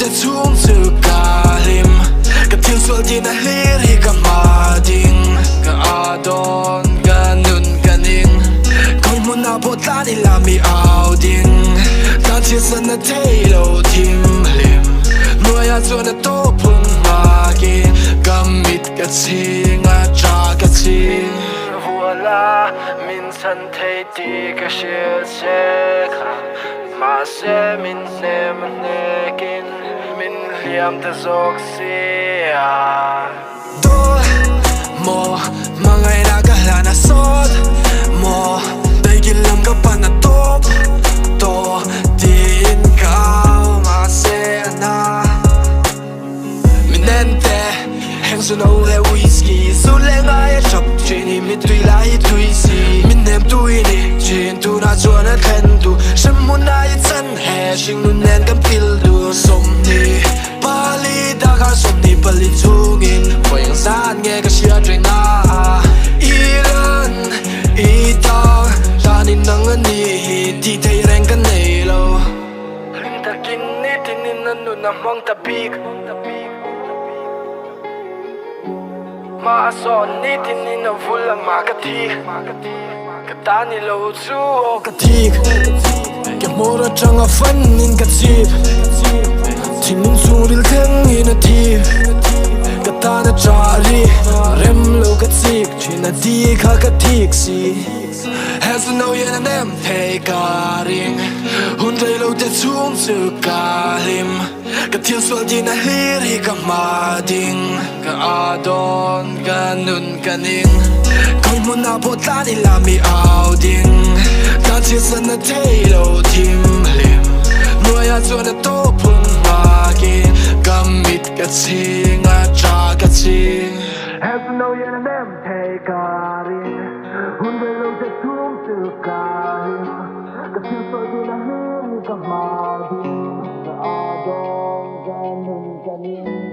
te chung zu kalim ka thil sual din a hlir hi ka ma ding ka adon ka nun ka ning koi mun na botla ni la mi au ding ta chi san na tailo tim lim nuaya chuan a to phung ma ki kamit ka ching a cha ka ching voila min san thei ti ka shil se kha ma se min ne man ne kin min liam ta zok sia do mo mangai na ka lana sot mo dai gil lam ka pan top to din ka ma se na minente heng su no le whisky su le ngai chop chini mi tui lai tui si min nem tui ni chin tu na chuan a thlen tu shem mun nai chan he shing nun nen kam pil du som ni pali da ka som ni pali chungin poing san nge ka shia train na iran ita jani nang ani ti thei reng kan nei lo ling ta kin ni tin nan nu na mong ta big ma son ni tin ni na vula ma ka ti ka ta ni lo chu o ka ti ke mora changa fan nin ka chip tin min su ril theng in a ti ka ta na chari rem lo ka chik china ti kha ka tik si has no yen an em thei ka ring hun dai lo te chung zu ka lim ka thil sual din a hlir hi ka ma ding ka adon ka nun ka ning koi mun na botla ni la mi au ding ta chi san na tailo tim lim nuaya chuan a to phung ma ki kamit ka ching a cha ka ching has no yen an em thei ka ring hun dai lo te chung zu ka lim ka thil sual din a hlir hi ka ma ding ka adon ka nun ka ning